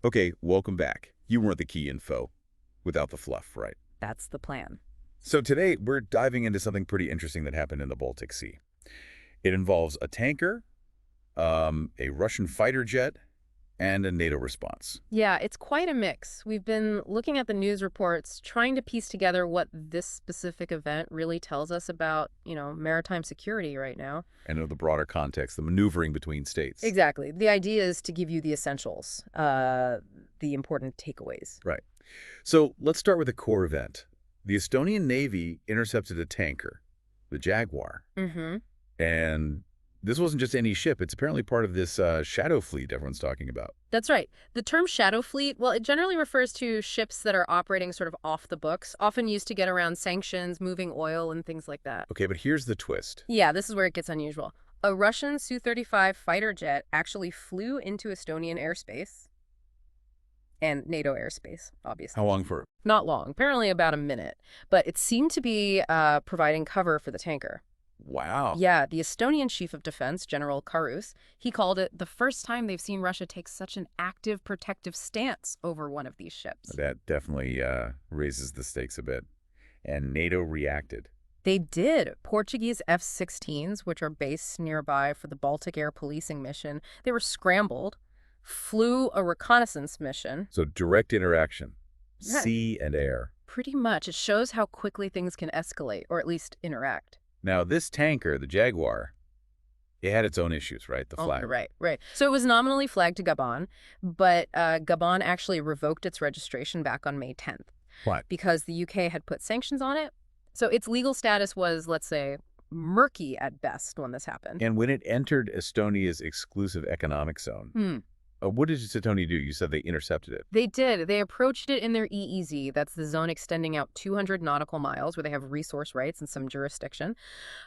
Okay, welcome back. You weren't the key info without the fluff, right? That's the plan. So today we're diving into something pretty interesting that happened in the Baltic Sea. It involves a tanker, a Russian fighter jet, and a NATO response. Yeah, it's quite a mix. We've been looking at the news reports, trying to piece together what this specific event really tells us about, maritime security right now. And of the broader context, the maneuvering between states. Exactly. The idea is to give you the essentials, the important takeaways. Right. So let's start with the core event. The Estonian Navy intercepted a tanker, the Jaguar. Mm-hmm. And this wasn't just any ship. It's apparently part of this shadow fleet everyone's talking about. That's right. The term shadow fleet, well, it generally refers to ships that are operating sort of off the books, often used to get around sanctions, moving oil, and things like that. Okay, but here's the twist. Yeah, this is where it gets unusual. A Russian Su-35 fighter jet actually flew into Estonian airspace and NATO airspace, obviously. How long for? Not long, apparently about a minute, but it seemed to be providing cover for the tanker. Wow. Yeah, the Estonian chief of defense, General Karus, he called it the first time they've seen Russia take such an active protective stance over one of these ships. That definitely raises the stakes a bit. And NATO reacted. They did. Portuguese F-16s, which are based nearby for the Baltic Air Policing mission, they were scrambled, flew a reconnaissance mission. So direct interaction, Yeah. sea and air. Pretty much. It shows how quickly things can escalate, or at least interact. Now, this tanker, the Jaguar, it had its own issues, right? The flag. Right. So it was nominally flagged to Gabon, but Gabon actually revoked its registration back on May 10th. What? Because the UK had put sanctions on it. So its legal status was, let's say, murky at best when this happened. And when it entered Estonia's exclusive economic zone, what did Estonia do? You said they intercepted it. They did. They approached it in their EEZ. That's the zone extending out 200 nautical miles where they have resource rights and some jurisdiction.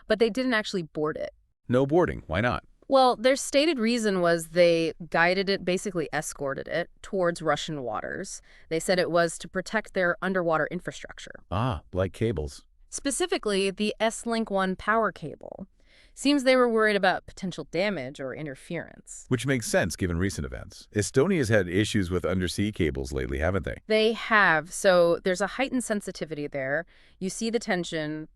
But they didn't actually board it. No boarding. Why not? Well, their stated reason was they guided it, basically escorted it, towards Russian waters. They said it was to protect their underwater infrastructure. Ah, like cables. Specifically, the S-Link 1 power cable. Seems they were worried about potential damage or interference. Which makes sense given recent events. Estonia's had issues with undersea cables lately, haven't they? They have. So there's a heightened sensitivity there. You see the tension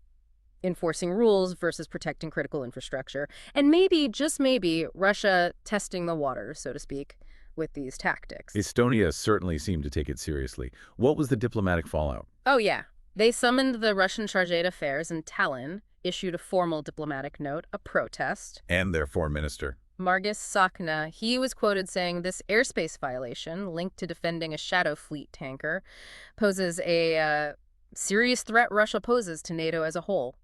enforcing rules versus protecting critical infrastructure. And maybe, just maybe, Russia testing the waters, so to speak, with these tactics. Estonia certainly seemed to take it seriously. What was the diplomatic fallout? Oh, yeah. They summoned the Russian Chargé d'Affaires in Tallinn, issued a formal diplomatic note, a protest. And their foreign minister. Margus Sakna, he was quoted saying this airspace violation, linked to defending a shadow fleet tanker, poses a serious threat Russia poses to NATO as a whole.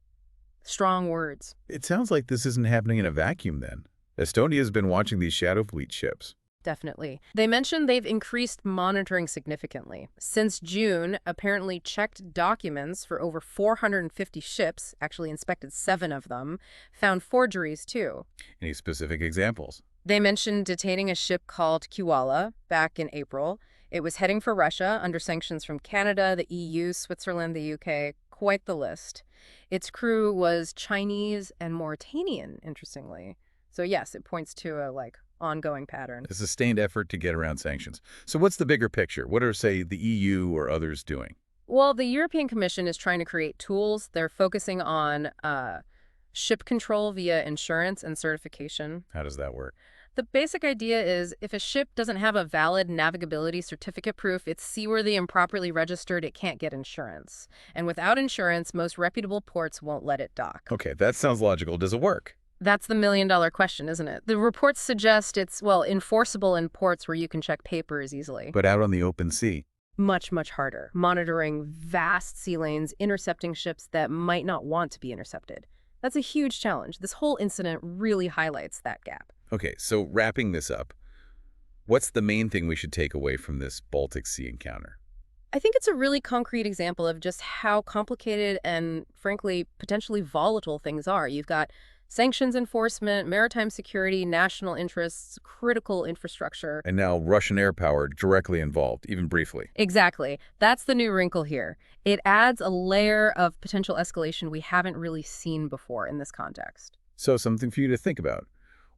Strong words. It sounds like this isn't happening in a vacuum then. Estonia's been watching these shadow fleet ships. Definitely. They mentioned they've increased monitoring significantly. Since June, apparently checked documents for over 450 ships, actually inspected 7 of them, found forgeries too. Any specific examples? They mentioned detaining a ship called Kiwala back in April. It was heading for Russia under sanctions from Canada, the EU, Switzerland, the UK, quite the list. Its crew was Chinese and Mauritanian, interestingly. So yes, it points to a, ongoing pattern. A sustained effort to get around sanctions. So what's the bigger picture? What are, say, the EU or others doing? Well, the European Commission is trying to create tools. They're focusing on ship control via insurance and certification. How does that work? The basic idea is if a ship doesn't have a valid navigability certificate proof, it's seaworthy and properly registered, it can't get insurance. And without insurance, most reputable ports won't let it dock. Okay, that sounds logical. Does it work? That's the million-dollar question, isn't it? The reports suggest it's, enforceable in ports where you can check papers easily. But out on the open sea? Much, much harder. Monitoring vast sea lanes, intercepting ships that might not want to be intercepted. That's a huge challenge. This whole incident really highlights that gap. Okay, so wrapping this up, what's the main thing we should take away from this Baltic Sea encounter? I think it's a really concrete example of just how complicated and, frankly, potentially volatile things are. You've got sanctions enforcement, maritime security, national interests, critical infrastructure. And now Russian air power directly involved, even briefly. Exactly. That's the new wrinkle here. It adds a layer of potential escalation we haven't really seen before in this context. So something for you to think about.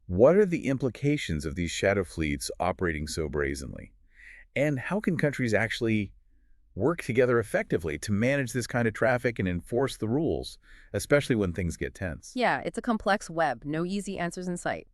What are the implications of these shadow fleets operating so brazenly? And how can countries actually work together effectively to manage this kind of traffic and enforce the rules, especially when things get tense? Yeah, it's a complex web, no easy answers in sight.